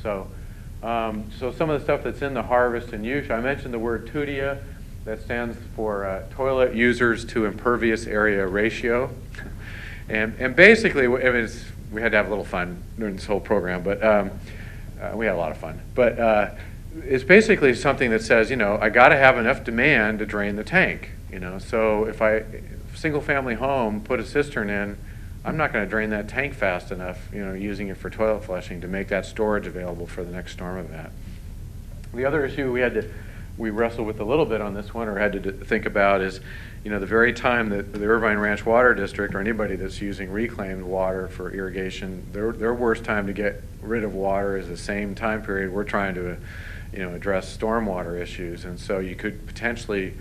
So, so some of the stuff that's in the harvest and use, I mentioned the word TUDIA. That stands for Toilet Users to Impervious Area Ratio. And basically, we had to have a little fun during this whole program, but we had a lot of fun. But it's basically something that says, I got to have enough demand to drain the tank. So if single-family home, put a cistern in, I'm not going to drain that tank fast enough, using it for toilet flushing to make that storage available for the next storm event. The other issue we wrestled with a little bit on this one, or had to think about, is, the very time that the Irvine Ranch Water District, or anybody that's using reclaimed water for irrigation, their worst time to get rid of water is the same time period we're trying to, address stormwater issues. And so you could potentially,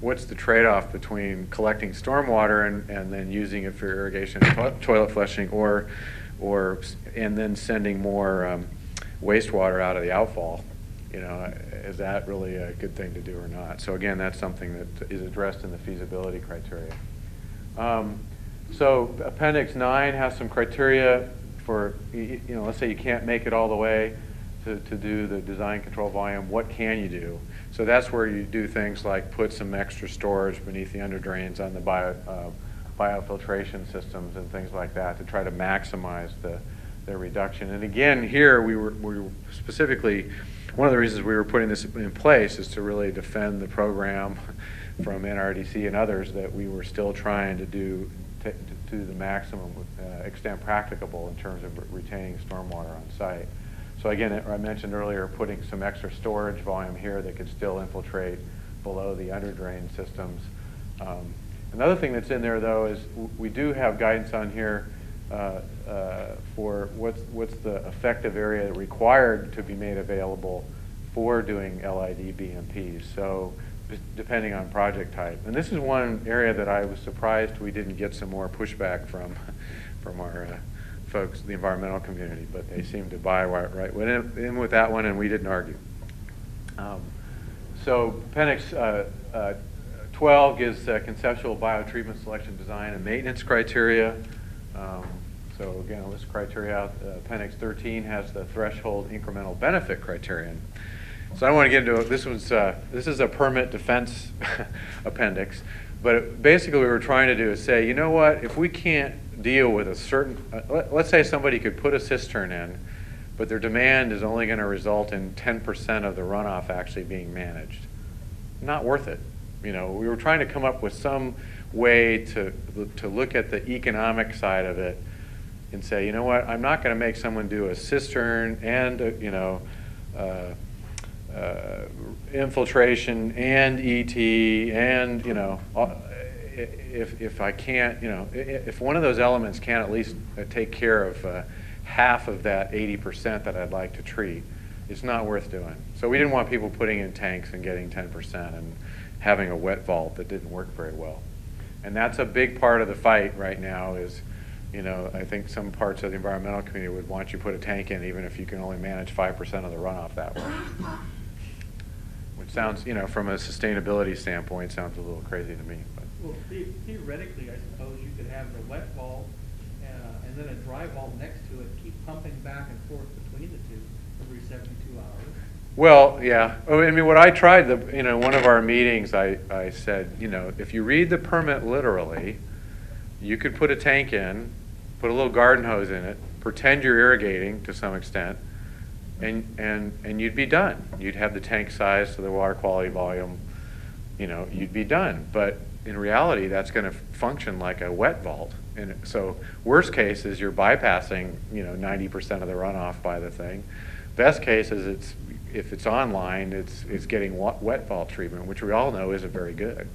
what's the trade-off between collecting stormwater and then using it for irrigation, toilet flushing, and then sending more wastewater out of the outfall? Is that really a good thing to do or not? So again, that's something that is addressed in the feasibility criteria. So Appendix 9 has some criteria for, let's say you can't make it all the way to do the design control volume. What can you do? So that's where you do things like put some extra storage beneath the under drains on the biofiltration systems and things like that to try to maximize the reduction. And again, here we were specifically, one of the reasons we were putting this in place is to really defend the program from NRDC and others, that we were still trying to do to the maximum extent practicable in terms of retaining stormwater on site. So again, I mentioned earlier putting some extra storage volume here that could still infiltrate below the under drain systems. Another thing that's in there, though, is we do have guidance on here for what's the effective area required to be made available for doing LID BMPs, so depending on project type. And this is one area that I was surprised we didn't get some more pushback from our folks, the environmental community, but they seemed to buy right in with that one, and we didn't argue. So Appendix 12 gives conceptual biotreatment selection design and maintenance criteria. So again, a list of criteria. Appendix 13 has the threshold incremental benefit criterion. So I don't want to get into it. This is a permit defense appendix, but basically what we're trying to do is say, you know what, if we can't deal with a certain, let's say somebody could put a cistern in, but their demand is only going to result in 10% of the runoff actually being managed. Not worth it. We were trying to come up with some way to look at the economic side of it and say, you know what, I'm not going to make someone do a cistern and infiltration and ET and if I can't, if one of those elements can't at least take care of half of that 80% that I'd like to treat, it's not worth doing. So we didn't want people putting in tanks and getting 10% and having a wet vault that didn't work very well. And that's a big part of the fight right now is, I think some parts of the environmental community would want you to put a tank in even if you can only manage 5% of the runoff that way. Which sounds, from a sustainability standpoint, sounds a little crazy to me. But. Well, theoretically, I suppose you could have the wet vault and then a dry vault next to it, keep pumping back and forth between the two every 72 hours. Well, yeah. I mean, what I tried, one of our meetings, I said, if you read the permit literally, you could put a tank in, put a little garden hose in it, pretend you're irrigating to some extent, and you'd be done. You'd have the tank size to the water quality volume, you'd be done. But in reality, that's going to function like a wet vault. And so worst case is you're bypassing, 90% of the runoff by the thing. Best case is if it's online, it's getting wet vault treatment, which we all know isn't very good.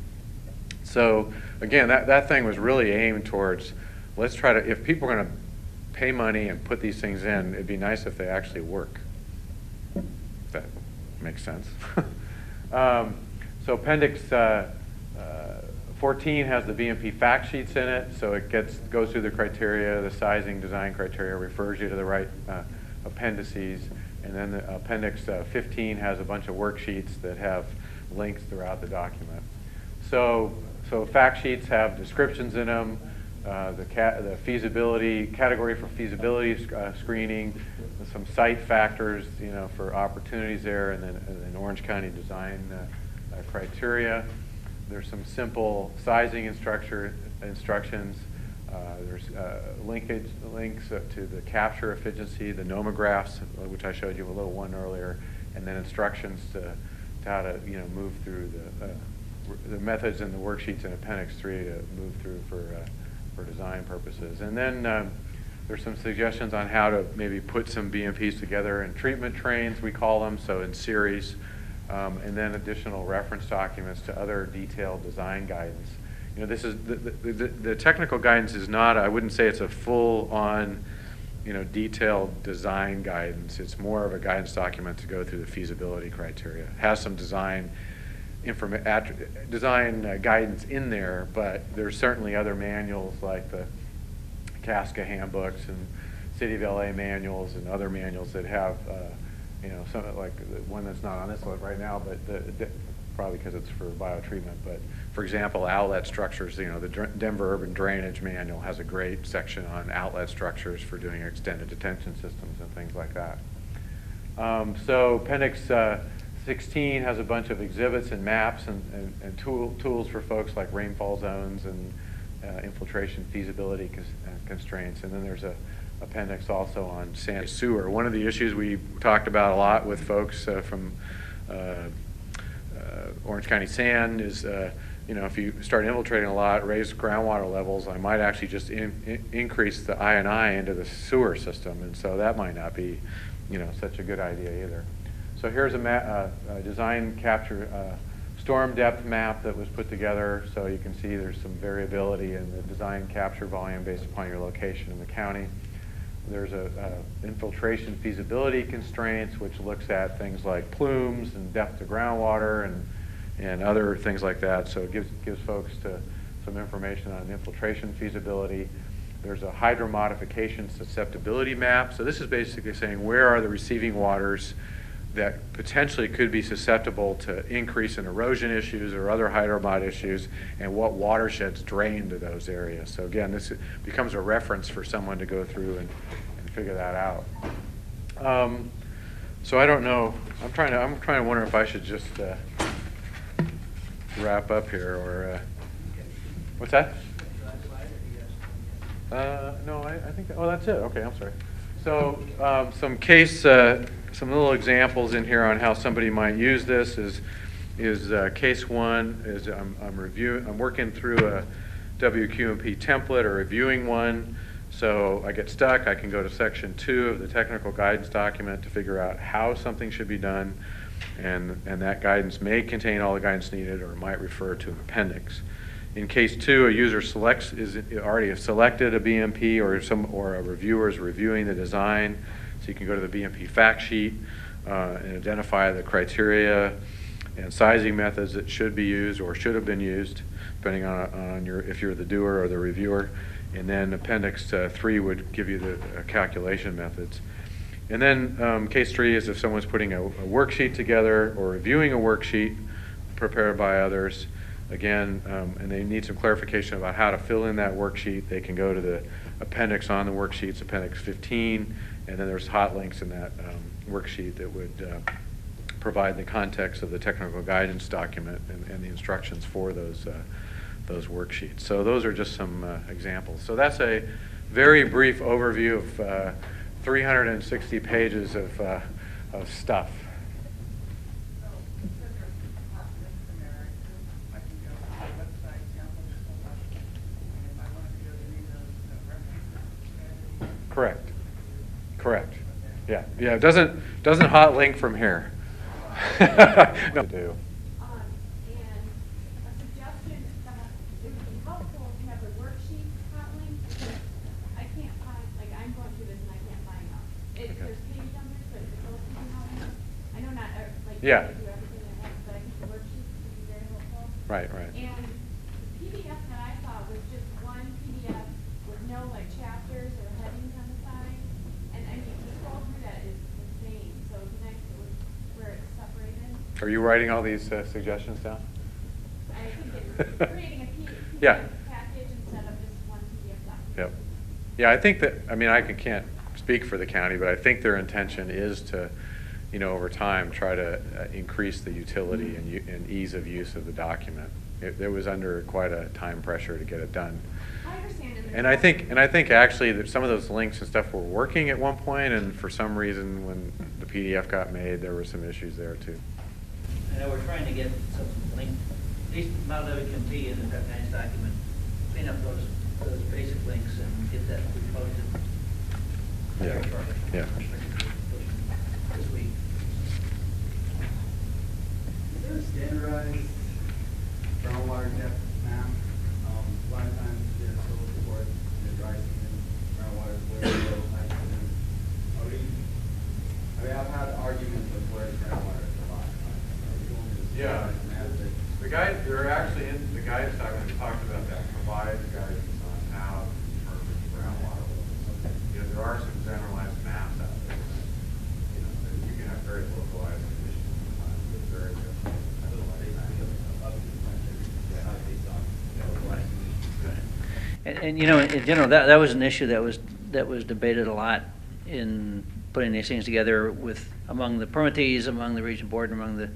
So again, that thing was really aimed towards, let's try to, if people are going to pay money and put these things in, it'd be nice if they actually work. If that makes sense. So Appendix 14 has the BMP fact sheets in it, so it goes through the criteria, the sizing design criteria, refers you to the right appendices, and then the Appendix 15 has a bunch of worksheets that have links throughout the document. So fact sheets have descriptions in them, the feasibility category for feasibility screening, some site factors, for opportunities there, and then Orange County design criteria. There's some simple sizing instructions. There's links to the capture efficiency, the nomographs, which I showed you a little one earlier, and then instructions to how to move through the methods in the worksheets in Appendix 3 to move through for design purposes. And then there's some suggestions on how to maybe put some BMPs together in treatment trains, we call them, so in series, and then additional reference documents to other detailed design guidance. This is the technical guidance is not, I wouldn't say it's a full-on, detailed design guidance. It's more of a guidance document to go through the feasibility criteria. It has some design guidance in there, but there's certainly other manuals like the CASCA handbooks and City of LA manuals and other manuals that have, some like the one that's not on this list right now, but probably because it's for biotreatment. But for example, outlet structures, the Denver Urban Drainage Manual has a great section on outlet structures for doing extended detention systems and things like that. So Appendix 16 has a bunch of exhibits and maps and tools for folks like rainfall zones and infiltration feasibility constraints. And then there's a appendix also on sand sewer. One of the issues we talked about a lot with folks from Orange County Sand is, if you start infiltrating a lot, raise groundwater levels, I might actually just increase the I&I into the sewer system, and so that might not be, such a good idea either. So here's a design capture storm depth map that was put together, so you can see there's some variability in the design capture volume based upon your location in the county. There's a infiltration feasibility constraints, which looks at things like plumes and depth of groundwater and other things like that. So it gives folks some information on infiltration feasibility. There's a hydromodification susceptibility map. So this is basically saying where are the receiving waters that potentially could be susceptible to increase in erosion issues or other hydromod issues, and what watersheds drain to those areas. So again, this becomes a reference for someone to go through and figure that out. So I don't know. I'm trying to wonder if I should just wrap up here, or what's that? No, I think. Oh, that's it. Okay, I'm sorry. So some little examples in here on how somebody might use this is case one is I'm working through a WQMP template or reviewing one. So I get stuck, I can go to section 2 of the technical guidance document to figure out how something should be done, and that guidance may contain all the guidance needed or might refer to an appendix. In case 2, a user is already selected a BMP, or a reviewer is reviewing the design. So you can go to the BMP fact sheet and identify the criteria and sizing methods that should be used or should have been used, depending on if you're the doer or the reviewer. And then Appendix 3 would give you the calculation methods. And then case 3 is if someone's putting a worksheet together or reviewing a worksheet prepared by others. Again, and they need some clarification about how to fill in that worksheet, they can go to the appendix on the worksheets, Appendix 15, and then there's hot links in that worksheet that would provide the context of the technical guidance document and the instructions for those worksheets. So those are just some examples. So that's a very brief overview of 360 pages of stuff. Correct. Correct. Yeah. Yeah. It doesn't hot link from here. No. And a suggestion that it would be helpful to have the worksheet hot link, because I can't find, like, I'm going through this and I can't find them. Okay. There's page numbers, but it's supposed to be hot link. I know not like Yeah. you do everything at once, but I think the worksheets would be very helpful. Right. Right. And the PDF that I saw was just one PDF with no like chapters or headings on the side. And I mean, the scroll through that is insane. So it'd be nice if it was where it's separated. Are you writing all these suggestions down? I think it's creating a PDF Yeah. package instead of just one PDF Yep. Yeah, I think that, I mean, can't speak for the county, but I think their intention is to, over time, try to increase the utility and ease of use of the document. It was under quite a time pressure to get it done. I understand. And I think actually that some of those links and stuff were working at one point, and for some reason when the PDF got made, there were some issues there too. I know we're trying to get some link, at least Mount Levy can be in the Appendix document, clean up those basic links and get that reposted. Yeah. This week. Is there a standardized groundwater depth map? A lot of times there's a little support in the dry season, groundwater is way below high season. I've had arguments with where groundwater is a lot. Are we going to the Yeah. standardized map that The guide, they're actually in the guidance document talked about that, provides guidance on how to determine groundwater levels. There are some generalized maps out there that, you can have very localized conditions sometimes, but very different. And in general, that was an issue that was debated a lot in putting these things together among the permittees, among the region board, and among the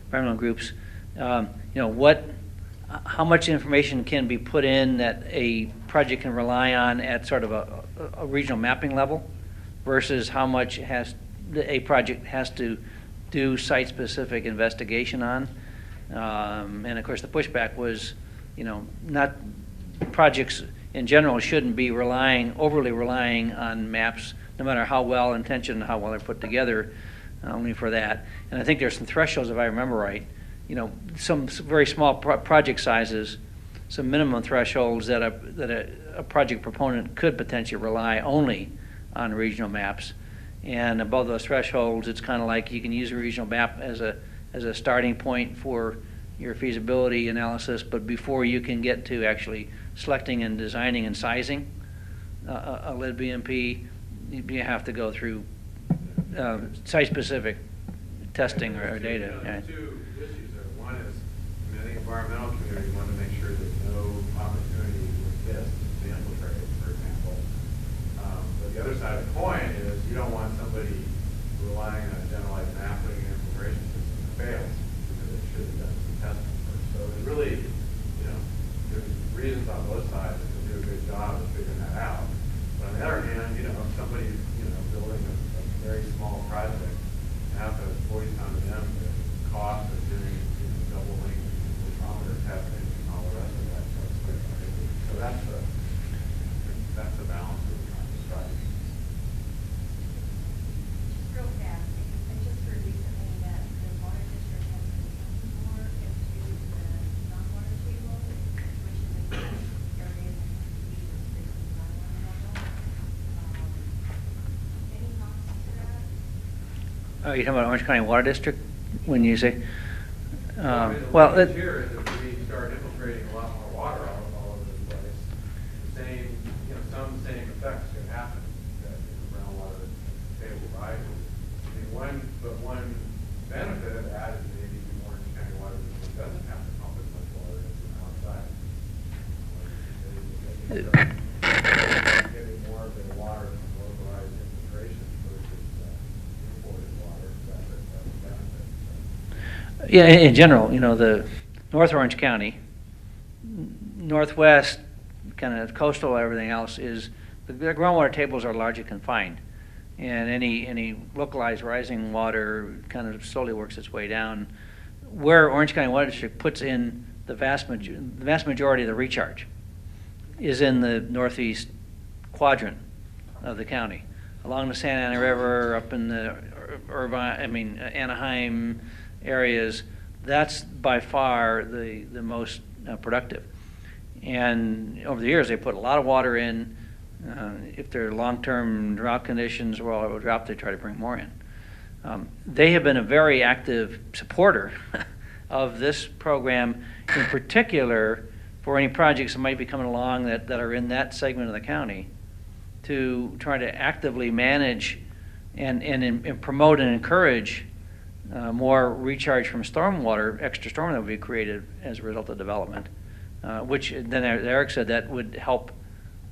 environmental groups. How much information can be put in that a project can rely on at sort of a regional mapping level versus how much a project has to do site-specific investigation on. And of course, the pushback was, not projects in general shouldn't be overly relying on maps, no matter how well intentioned and how well they're put together, only for that. And I think there's some thresholds, if I remember right, some very small project sizes, some minimum thresholds that a project proponent could potentially rely only on regional maps. And above those thresholds, it's kind of like you can use a regional map as a starting point for your feasibility analysis, but before you can get to actually selecting and designing and sizing a lead BMP, you have to go through site-specific testing or data. There's two issues there. One is, I think environmental community want to make sure there's no opportunity with this to infiltrate, for example. But the other side of the coin is you don't want somebody relying on a generalized map putting an infiltration system that fails because it should have done some testing first. So it's really, there's reasons on both sides to do a good job of figuring that out. But on the other hand, if somebody's, building a very small project, you have to voice on them the cost of doing, double link spectrometer testing and all the rest of that. So that's the balance that we're trying to strike. Real fast, I just heard recently that the water district has become more into the non-water table, which is in areas that the non-water level. Any thoughts to that? Oh, you're talking about Orange County Water District when you say? Well, the here is if we start infiltrating a lot more water all over the place, some same effects could happen that the groundwater table rises. One benefit of that is maybe the Orange County Water District doesn't have to pump as much water into the outside. Getting more of the water from localized infiltration versus imported water, that's a benefit. Yeah, in general, the North Orange County, Northwest, kind of coastal, everything else the groundwater tables are largely confined. And any localized rising water kind of slowly works its way down. Where Orange County Water District puts in the vast majority of the recharge is in the northeast quadrant of the county, along the Santa Ana River, up in the Anaheim areas. That's by far the most productive. And over the years, they put a lot of water in. If there are long-term drought conditions, well, it will drop, they try to bring more in. They have been a very active supporter of this program, in particular for any projects that might be coming along that are in that segment of the county, to try to actively manage and promote and encourage more recharge from stormwater, extra storm that would be created as a result of development, which then Eric said that would help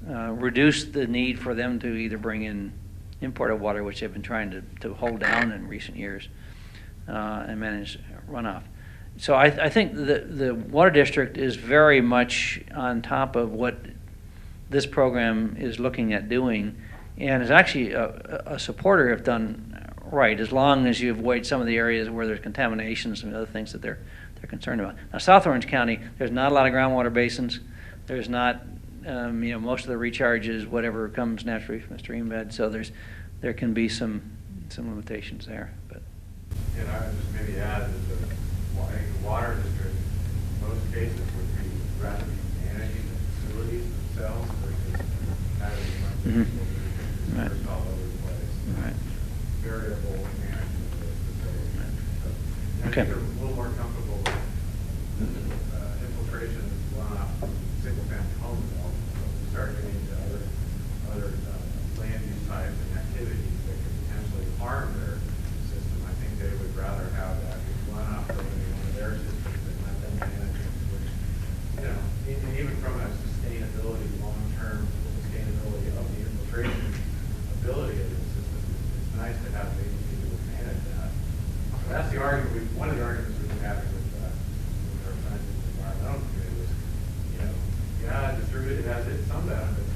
reduce the need for them to either bring in imported water, which they've been trying to hold down in recent years, and manage runoff. So I think the Water District is very much on top of what this program is looking at doing, and is actually a supporter if done right, as long as you avoid some of the areas where there's contaminations and other things that they're concerned about. Now, South Orange County, there's not a lot of groundwater basins. There's not, most of the recharge is whatever comes naturally from the stream bed, so there can be some limitations there. But And I would just maybe add that the water district, in most cases, would be rather be managing the facilities themselves versus having a bunch of people who Right. are all over the place. Right. Variable management of those facilities. So I Okay. think they're a little more comfortable with infiltration runoff from single-family home development. So we start getting into other land use types and activities that could potentially harm their system. I think they would rather have that runoff going in one of their systems and let them manage it, which, even from a sustainability, long-term sustainability of the infiltration ability of the system, it's nice to have the agency that would manage that. So that's the argument, one of the arguments we've been having with our friends in the environmental community was, distributed has its some benefits,